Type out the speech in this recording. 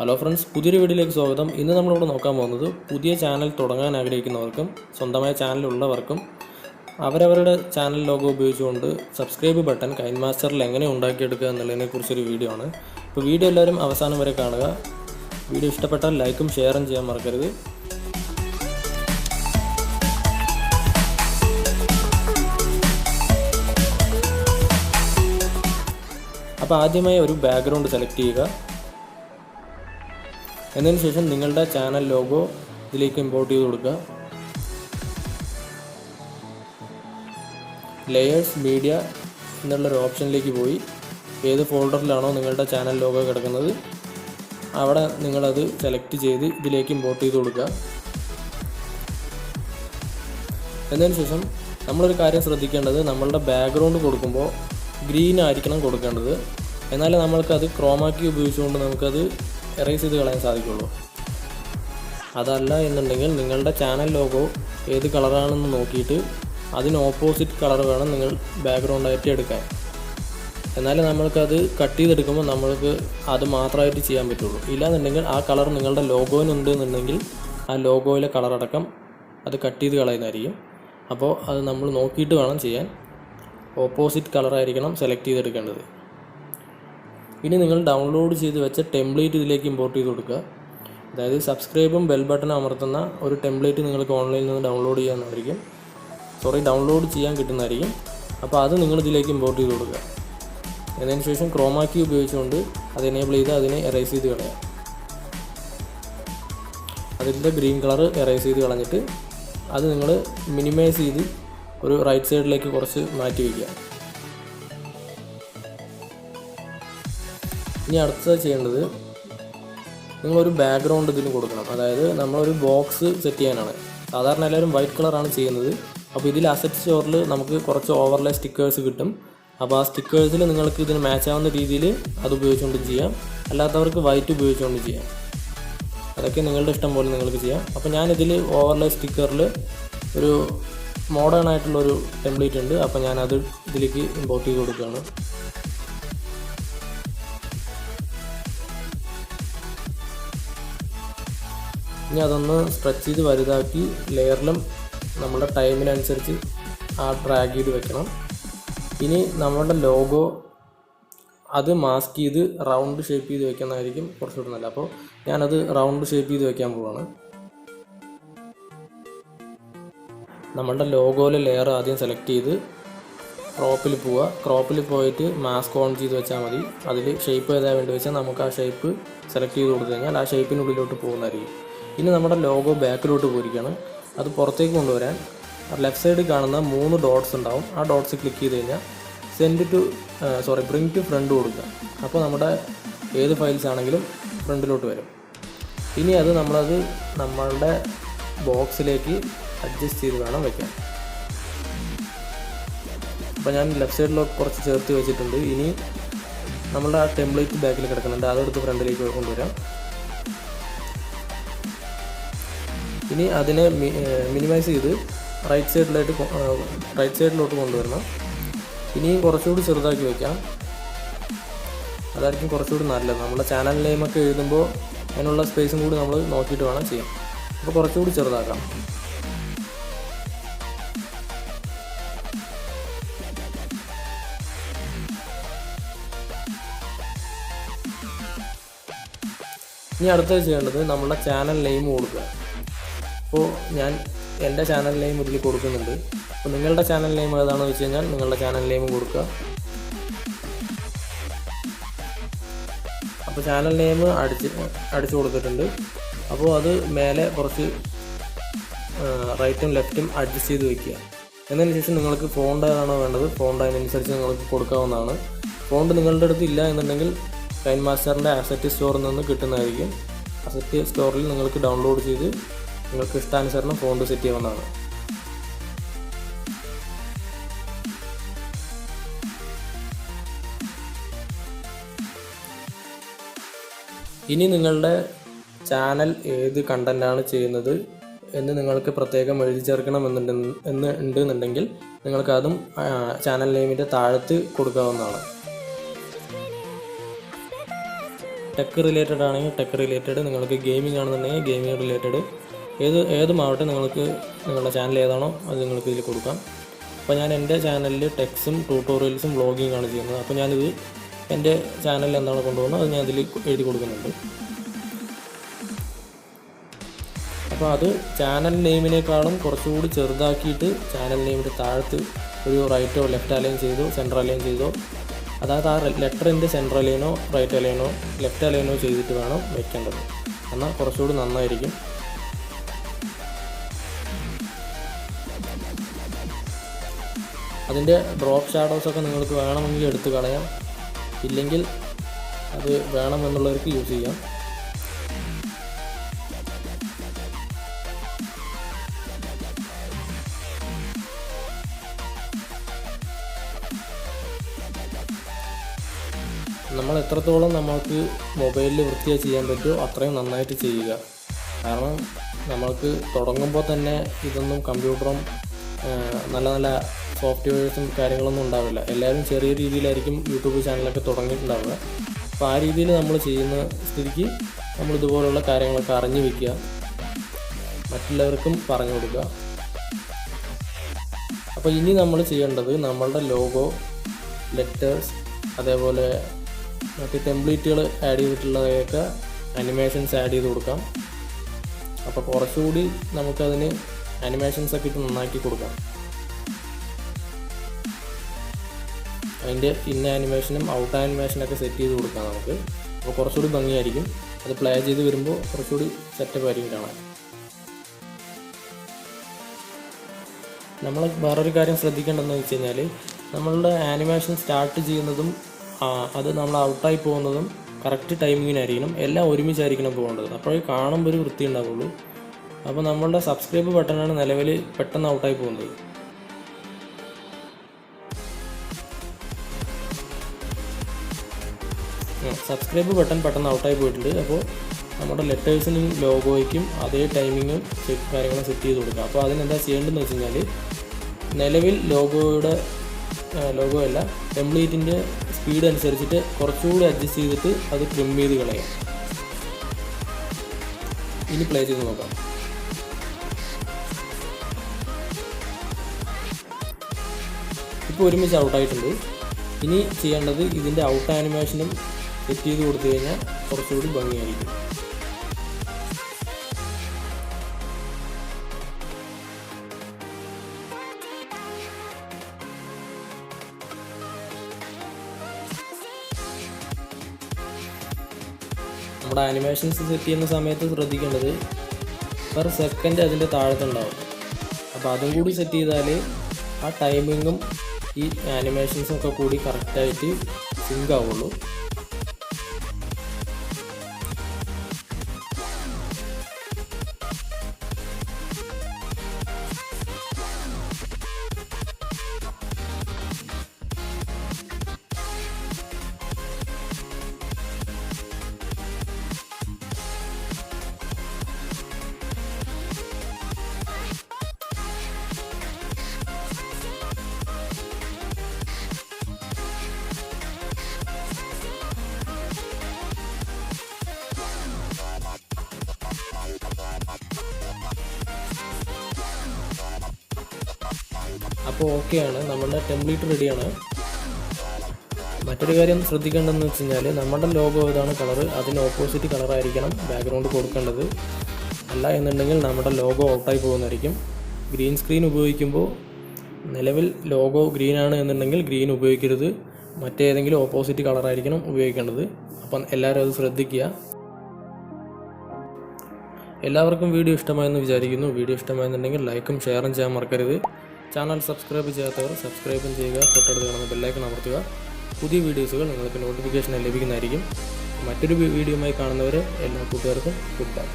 Hello friends, പുതിയൊരു വീഡിയോയിലേക്ക് സ്വാഗതം. ഇന്ന് നമ്മളിവിടെ നോക്കാൻ പോകുന്നത് പുതിയ ചാനൽ തുടങ്ങാൻ ആഗ്രഹിക്കുന്നവർക്കും സ്വന്തമായ ചാനലുള്ളവർക്കും അവരവരുടെ ചാനൽ ലോഗോ ഉപയോഗിച്ചുകൊണ്ട് സബ്സ്ക്രൈബ് ബട്ടൺ കൈൻമാസ്റ്ററിൽ എങ്ങനെ ഉണ്ടാക്കിയെടുക്കുക എന്നുള്ളതിനെക്കുറിച്ചൊരു വീഡിയോ ആണ്. അപ്പോൾ വീഡിയോ എല്ലാവരും അവസാനം വരെ കാണുക. വീഡിയോ ഇഷ്ടപ്പെട്ടാൽ ലൈക്കും ഷെയറും ചെയ്യാൻ മറക്കരുത്. അപ്പോൾ ആദ്യമായി ഒരു ബാക്ക്ഗ്രൗണ്ട് സെലക്ട് ചെയ്യുക. എന്നതിന് ശേഷം നിങ്ങളുടെ ചാനൽ ലോഗോ ഇതിലേക്ക് ഇമ്പോർട്ട് ചെയ്ത് കൊടുക്കുക. ലെയേഴ്സ് മീഡിയ എന്നുള്ളൊരു ഓപ്ഷനിലേക്ക് പോയി ഏത് ഫോൾഡറിലാണോ നിങ്ങളുടെ ചാനൽ ലോഗോ കിടക്കുന്നത് അവിടെ നിങ്ങളത് സെലക്ട് ചെയ്ത് ഇതിലേക്ക് ഇമ്പോർട്ട് ചെയ്ത് കൊടുക്കുക. എന്നതിന് ശേഷം നമ്മളൊരു കാര്യം ശ്രദ്ധിക്കേണ്ടത്, നമ്മളുടെ ബാക്ക്ഗ്രൗണ്ട് കൊടുക്കുമ്പോൾ ഗ്രീൻ ആയിരിക്കണം കൊടുക്കേണ്ടത്. എന്നാലേ നമ്മൾക്കത് ക്രോമാക്കി ഉപയോഗിച്ചുകൊണ്ട് നമുക്കത് എറേസ് ചെയ്ത് കളയാൻ സാധിക്കുള്ളൂ. അതല്ല എന്നുണ്ടെങ്കിൽ നിങ്ങളുടെ ചാനൽ ലോഗോ ഏത് കളറാണെന്ന് നോക്കിയിട്ട് അതിന് ഓപ്പോസിറ്റ് കളർ വേണം നിങ്ങൾ ബാക്ക്ഗ്രൗണ്ടായിട്ട് എടുക്കാൻ. എന്നാലേ നമ്മൾക്കത് കട്ട് ചെയ്തെടുക്കുമ്പോൾ നമ്മൾക്ക് അത് മാത്രമായിട്ട് ചെയ്യാൻ പറ്റുള്ളൂ. ഇല്ലാന്നുണ്ടെങ്കിൽ ആ കളർ നിങ്ങളുടെ ലോഗോയിനുണ്ട് എന്നുണ്ടെങ്കിൽ ആ ലോഗോയിലെ കളറടക്കം അത് കട്ട് ചെയ്ത് കളയുന്നതായിരിക്കും. അപ്പോൾ അത് നമ്മൾ നോക്കിയിട്ട് വേണം ചെയ്യാൻ. ഓപ്പോസിറ്റ് കളറായിരിക്കണം സെലക്ട് ചെയ്തെടുക്കേണ്ടത്. ഇനി നിങ്ങൾ ഡൗൺലോഡ് ചെയ്ത് വെച്ച ടെംപ്ലേറ്റ് ഇതിലേക്ക് ഇമ്പോർട്ട് ചെയ്ത് കൊടുക്കുക. അതായത് സബ്സ്ക്രൈബും ബെൽ ബട്ടണും അമർത്തുന്ന ഒരു ടെംപ്ലേറ്റ് നിങ്ങൾക്ക് ഓൺലൈനിൽ നിന്ന് ഡൗൺലോഡ് ചെയ്യാൻ കിട്ടുന്നതായിരിക്കും. അപ്പോൾ അത് നിങ്ങൾ ഇതിലേക്ക് ഇമ്പോർട്ട് ചെയ്ത് കൊടുക്കുക. അതിന് ശേഷം ക്രോമാക്കി ഉപയോഗിച്ചുകൊണ്ട് അത് എനേബിൾ ചെയ്ത് അതിനെ എറേസ് ചെയ്ത് കളയാം. അതിൻ്റെ ഗ്രീൻ കളർ എറേസ് ചെയ്ത് കളഞ്ഞിട്ട് അത് നിങ്ങൾ മിനിമൈസ് ചെയ്ത് ഒരു റൈറ്റ് സൈഡിലേക്ക് കുറച്ച് മാറ്റി വയ്ക്കുക. ഇനി അടുത്തത് ചെയ്യേണ്ടത്, നിങ്ങളൊരു ബാക്ക്ഗ്രൗണ്ട് ഇതിന് കൊടുക്കണം. അതായത് നമ്മളൊരു ബോക്സ് സെറ്റ് ചെയ്യാനാണ്. സാധാരണ എല്ലാവരും വൈറ്റ് കളറാണ് ചെയ്യുന്നത്. അപ്പോൾ ഇതിൽ അസറ്റ് സ്റ്റോറിൽ നമുക്ക് കുറച്ച് ഓവർലേ സ്റ്റിക്കേഴ്സ് കിട്ടും. അപ്പോൾ ആ സ്റ്റിക്കേഴ്സിൽ നിങ്ങൾക്ക് ഇതിന് മാച്ച് ആവുന്ന രീതിയിൽ അത് ഉപയോഗിച്ചുകൊണ്ട് ചെയ്യാം. അല്ലാത്തവർക്ക് വൈറ്റ് ഉപയോഗിച്ചുകൊണ്ട് ചെയ്യാം. അതൊക്കെ നിങ്ങളുടെ ഇഷ്ടം പോലെ നിങ്ങൾക്ക് ചെയ്യാം. അപ്പോൾ ഞാനിതിൽ ഓവർലേ സ്റ്റിക്കറിൽ ഒരു മോഡേൺ ആയിട്ടുള്ളൊരു ടെംപ്ലേറ്റ് ഉണ്ട്. അപ്പോൾ ഞാനത് ഇതിലേക്ക് ഇമ്പോർട്ട് ചെയ്ത് കൊടുക്കുകയാണ്. ഇനി അതൊന്ന് സ്ട്രെച്ച് ചെയ്ത് വലുതാക്കി ലെയറിലും നമ്മുടെ ടൈമിനനുസരിച്ച് ആ ഡ്രാഗ് ചെയ്ത് വെക്കണം. ഇനി നമ്മുടെ ലോഗോ അത് മാസ്ക് ചെയ്ത് റൗണ്ട് ഷേപ്പ് ചെയ്ത് വെക്കുന്നതായിരിക്കും കുറച്ചുകൂടി നല്ലത്. അപ്പോൾ ഞാനത് റൗണ്ട് ഷേപ്പ് ചെയ്ത് വെക്കാൻ പോവാണ്. നമ്മളുടെ ലോഗോയിലെ ലെയർ ആദ്യം സെലക്ട് ചെയ്ത് ക്രോപ്പിൽ പോവുക. ക്രോപ്പിൽ പോയിട്ട് മാസ്ക് ഓൺ ചെയ്ത് വെച്ചാൽ മതി. അതിൽ ഷേപ്പ് ഏതാ വേണ്ടി വെച്ചാൽ നമുക്ക് ആ ഷേപ്പ് സെലക്ട് ചെയ്ത് കൊടുത്തു കഴിഞ്ഞാൽ ആ ഷേപ്പിനുള്ളിലോട്ട് പോകുന്നതായിരിക്കും. ഇനി നമ്മുടെ ലോഗോ ബാക്കിലോട്ട് പോയിരിക്കുകയാണ്. അത് പുറത്തേക്ക് കൊണ്ടുവരാൻ ലെഫ്റ്റ് സൈഡിൽ കാണുന്ന 3 ഡോട്ട്സ് ഉണ്ടാവും. ആ ഡോട്ട്സ് ക്ലിക്ക് ചെയ്ത് കഴിഞ്ഞാൽ ബ്രിങ് ടു ഫ്രണ്ട് കൊടുക്കുക. അപ്പോൾ നമ്മുടെ ഏത് ഫയൽസ് ആണെങ്കിലും ഫ്രണ്ടിലോട്ട് വരും. ഇനി അത് നമ്മളുടെ ബോക്സിലേക്ക് അഡ്ജസ്റ്റ് ചെയ്ത് വേണം വയ്ക്കാൻ. അപ്പോൾ ഞാൻ ലെഫ്റ്റ് സൈഡിലൊക്കെ കുറച്ച് ചേർത്ത് വെച്ചിട്ടുണ്ട്. ഇനി നമ്മളുടെ ആ ടെംപ്ലേറ്റ് ബാക്കിൽ കിടക്കുന്നുണ്ട്, അതെടുത്ത് ഫ്രണ്ടിലേക്ക് കൊണ്ടുവരാം. ഇനി അതിനെ മിനിമൈസ് ചെയ്ത് റൈറ്റ് സൈഡിലോട്ട് കൊണ്ടുവരണം. ഇനിയും കുറച്ചുകൂടി ചെറുതാക്കി വയ്ക്കാം. അതായിരിക്കും കുറച്ചുകൂടി നല്ലത്. നമ്മുടെ ചാനൽ നെയിമൊക്കെ എഴുതുമ്പോൾ അതിനുള്ള സ്പേസും കൂടി നമ്മൾ നോക്കിയിട്ട് വേണം ചെയ്യാം. അപ്പോൾ കുറച്ചുകൂടി ചെറുതാക്കാം. ഇനി അടുത്തത് ചെയ്യേണ്ടത് നമ്മുടെ ചാനൽ നെയിം കൊടുക്കുക. അപ്പോൾ ഞാൻ എൻ്റെ ചാനൽ നെയിം ഇതിൽ കൊടുക്കുന്നുണ്ട്. അപ്പോൾ നിങ്ങളുടെ ചാനൽ നെയിം ഏതാണെന്ന് വെച്ച് കഴിഞ്ഞാൽ നിങ്ങളുടെ ചാനൽ നെയിം കൊടുക്കുക. അപ്പോൾ ചാനൽ നെയിം അടിച്ചു കൊടുത്തിട്ടുണ്ട്. അപ്പോൾ അത് മേലെ കുറച്ച് റൈറ്റും ലെഫ്റ്റും അഡ്ജസ്റ്റ് ചെയ്ത് വയ്ക്കുക. എന്നതിന് ശേഷം നിങ്ങൾക്ക് ഫോണ്ട് ഏതാണോ വേണ്ടത് ഫോണ്ട് അതിനനുസരിച്ച് നിങ്ങൾക്ക് കൊടുക്കാവുന്നതാണ്. ഫോണ്ട് നിങ്ങളുടെ അടുത്ത് ഇല്ല എന്നുണ്ടെങ്കിൽ കൈൻമാസ്റ്ററിൻ്റെ അസറ്റ് സ്റ്റോറിൽ നിന്ന് കിട്ടുന്നതായിരിക്കും. അസറ്റ് സ്റ്റോറിൽ നിങ്ങൾക്ക് ഡൗൺലോഡ് ചെയ്ത് നിങ്ങൾക്ക് ഇഷ്ടാനുസരണം ഫോണ്ട് സെറ്റ് ചെയ്യാവുന്നതാണ്. ഇനി നിങ്ങളുടെ ചാനൽ ഏത് കണ്ടൻ്റാണ് ചെയ്യുന്നത് എന്ന് നിങ്ങൾക്ക് പ്രത്യേകം എഴുതി ചേർക്കണമെന്നുണ്ടെങ്കിൽ നിങ്ങൾക്ക് അതും ചാനൽ നെയിമിൻ്റെ താഴത്ത് കൊടുക്കാവുന്നതാണ്. ടെക് റിലേറ്റഡ് ആണെങ്കിൽ ടെക് റിലേറ്റഡ്, നിങ്ങൾക്ക് ഗെയിമിംഗ് ആണെന്നുണ്ടെങ്കിൽ ഗെയിമിംഗ് റിലേറ്റഡ്, ഏതുമാവട്ടെ നിങ്ങൾക്ക് നിങ്ങളുടെ ചാനൽ ഏതാണോ അത് നിങ്ങൾക്ക് ഇതിൽ കൊടുക്കാം. അപ്പോൾ ഞാൻ എൻ്റെ ചാനലിൽ ടെക്സും ട്യൂട്ടോറിയൽസും വ്ളോഗിംഗ് ആണ് ചെയ്യുന്നത്. അപ്പോൾ ഞാനിത് എൻ്റെ ചാനലിൽ എന്താണ് കൊണ്ടുപോകുന്നത് അത് ഞാൻ ഇതിൽ എഴുതി കൊടുക്കുന്നുണ്ട്. അപ്പോൾ അത് ചാനൽ നെയിമിനേക്കാളും കുറച്ചുകൂടി ചെറുതാക്കിയിട്ട് ചാനൽ നെയിമിൻ്റെ താഴത്ത് ഒരു റൈറ്റോ ലെഫ്റ്റ് അലൈൻ ചെയ്തോ സെൻറ്റർ അലൈൻ ചെയ്തോ, അതായത് ആ ലെറ്ററിൻ്റെ സെൻറ്റർ അലൈനോ റൈറ്റ് അലൈനോ ലെഫ്റ്റ് അലൈനോ ചെയ്തിട്ട് വേണം വയ്ക്കേണ്ടത്. എന്നാൽ കുറച്ചുകൂടി നന്നായിരിക്കും. അതിൻ്റെ ഡ്രോപ്പ് ഷാഡോസൊക്കെ നിങ്ങൾക്ക് വേണമെങ്കിൽ എടുത്ത് കളയാം, ഇല്ലെങ്കിൽ അത് വേണമെന്നുള്ളവർക്ക് യൂസ് ചെയ്യാം. നമ്മൾ എത്രത്തോളം നമുക്ക് മൊബൈലിൽ വൃത്തിയായി ചെയ്യാൻ പറ്റുമോ അത്രയും നന്നായിട്ട് ചെയ്യുക. കാരണം നമ്മൾക്ക് തുടങ്ങുമ്പോൾ തന്നെ ഇതൊന്നും കമ്പ്യൂട്ടറും നല്ല നല്ല സോഫ്റ്റ്വെയർസും കാര്യങ്ങളൊന്നും ഉണ്ടാവില്ല. എല്ലാവരും ചെറിയ രീതിയിലായിരിക്കും യൂട്യൂബ് ചാനലൊക്കെ തുടങ്ങിയിട്ടുണ്ടാവുക. അപ്പോൾ ആ രീതിയിൽ നമ്മൾ ചെയ്യുന്ന സ്ഥിതിക്ക് നമ്മളിതുപോലുള്ള കാര്യങ്ങളൊക്കെ അറിഞ്ഞു വയ്ക്കുക, മറ്റുള്ളവർക്കും പറഞ്ഞു കൊടുക്കുക. അപ്പോൾ ഇനി നമ്മൾ ചെയ്യേണ്ടത് നമ്മളുടെ ലോഗോ, ലെറ്റേഴ്സ്, അതേപോലെ മറ്റ് ടെംപ്ലേറ്റുകൾ ആഡ് ചെയ്തിട്ടുള്ളതൊക്കെ അനിമേഷൻസ് ആഡ് ചെയ്ത് കൊടുക്കാം. അപ്പോൾ കുറച്ചുകൂടി നമുക്കതിന് അനിമേഷൻസൊക്കെ ഇട്ട് നന്നാക്കി കൊടുക്കാം. അതിൻ്റെ ഇന്ന ആനിമേഷനും ഔട്ട് ആനിമേഷനൊക്കെ സെറ്റ് ചെയ്ത് കൊടുക്കാം നമുക്ക്. അപ്പോൾ കുറച്ചുകൂടി ഭംഗിയായിരിക്കും. അത് പ്ലേ ചെയ്ത് വരുമ്പോൾ കുറച്ചുകൂടി സെറ്റപ്പ് ആയിരിക്കും കാണാൻ. നമ്മൾ വേറൊരു കാര്യം ശ്രദ്ധിക്കേണ്ടതെന്ന് വെച്ച് കഴിഞ്ഞാൽ നമ്മളുടെ ആനിമേഷൻ സ്റ്റാർട്ട് ചെയ്യുന്നതും അത് നമ്മൾ ഔട്ടായി പോകുന്നതും കറക്റ്റ് ടൈമിങ്ങിനായിരിക്കണം. എല്ലാം ഒരുമിച്ചായിരിക്കണം പോകേണ്ടത്. അപ്പോഴേ കാണുമ്പോൾ ഒരു വൃത്തി ഉണ്ടാവുള്ളൂ. അപ്പോൾ നമ്മളുടെ സബ്സ്ക്രൈബ് ബട്ടണാണ് നിലവിൽ പെട്ടെന്ന് ഔട്ടായി പോകുന്നത്. സബ്സ്ക്രൈബ് ബട്ടൺ പെട്ടെന്ന് ഔട്ടായി പോയിട്ടുണ്ട്. അപ്പോൾ നമ്മുടെ ലെറ്റേഴ്സിനും ലോഗോയ്ക്കും അതേ ടൈമിങ്ങും കാര്യങ്ങളും സെറ്റ് ചെയ്ത് കൊടുക്കാം. അപ്പോൾ അതിനെന്താ ചെയ്യേണ്ടതെന്ന് വെച്ച് കഴിഞ്ഞാൽ നിലവിൽ ലോഗോ അല്ല ടെംപ്ലേറ്റിൻ്റെ സ്പീഡ് അനുസരിച്ചിട്ട് കുറച്ചുകൂടി അഡ്ജസ്റ്റ് ചെയ്തിട്ട് അത് ട്രിം ചെയ്ത് കളയാം. ഇനി പ്ലേ ചെയ്ത് നോക്കാം. ഇപ്പോൾ ഒരുമിച്ച് ഔട്ടായിട്ടുണ്ട്. ഇനി ചെയ്യേണ്ടത് ഇതിൻ്റെ ഔട്ട് ആനിമേഷനും സെറ്റ് ചെയ്ത് കൊടുത്തു കഴിഞ്ഞാൽ കുറച്ചുകൂടി ഭംഗിയായിരിക്കും. നമ്മുടെ ആനിമേഷൻസ് സെറ്റ് ചെയ്യുന്ന സമയത്ത് ശ്രദ്ധിക്കേണ്ടത് പെർ സെക്കൻഡ് അതിൻ്റെ താഴത്തുണ്ടാവും. അപ്പോൾ അതും കൂടി സെറ്റ് ചെയ്താൽ ആ ടൈമിങ്ങും ഈ ആനിമേഷൻസും ഒക്കെ കൂടി കറക്റ്റായിട്ട് സിങ്ക് ആവുള്ളൂ. അപ്പോൾ ഓക്കെയാണ്, നമ്മളുടെ ടെംപ്ലേറ്റ് റെഡിയാണ്. മറ്റൊരു കാര്യം ശ്രദ്ധിക്കേണ്ടതെന്ന് വെച്ച് കഴിഞ്ഞാൽ നമ്മുടെ ലോഗോ ഏതാണ് കളറ് അതിന് ഓപ്പോസിറ്റ് കളറായിരിക്കണം ബാക്ക്ഗ്രൗണ്ട് കൊടുക്കേണ്ടത്. അല്ല എന്നുണ്ടെങ്കിൽ നമ്മുടെ ലോഗോ ഔട്ടായി പോകുന്നതായിരിക്കും. ഗ്രീൻ സ്ക്രീൻ ഉപയോഗിക്കുമ്പോൾ നിലവിൽ ലോഗോ ഗ്രീനാണ് എന്നുണ്ടെങ്കിൽ ഗ്രീൻ ഉപയോഗിക്കരുത്, മറ്റേതെങ്കിലും ഓപ്പോസിറ്റ് കളറായിരിക്കണം ഉപയോഗിക്കേണ്ടത്. അപ്പം എല്ലാവരും അത് ശ്രദ്ധിക്കുക. എല്ലാവർക്കും വീഡിയോ ഇഷ്ടമായെന്ന് വിചാരിക്കുന്നു. വീഡിയോ ഇഷ്ടമായെന്നുണ്ടെങ്കിൽ ലൈക്കും ഷെയറും ചെയ്യാൻ മറക്കരുത്. ചാനൽ സബ്സ്ക്രൈബ് ചെയ്യാത്തവർ സബ്സ്ക്രൈബും ചെയ്യുക, തൊട്ടടുത്ത് കാണുന്ന ബെല്ലൈക്കൺ അമർത്തുക. പുതിയ വീഡിയോസുകൾ നിങ്ങൾക്ക് നോട്ടിഫിക്കേഷൻ ലഭിക്കുന്നതായിരിക്കും. മറ്റൊരു വീഡിയോയുമായി കാണുന്നവരെ എല്ലാ കൂട്ടുകാർക്കും ഗുഡ് ബൈ.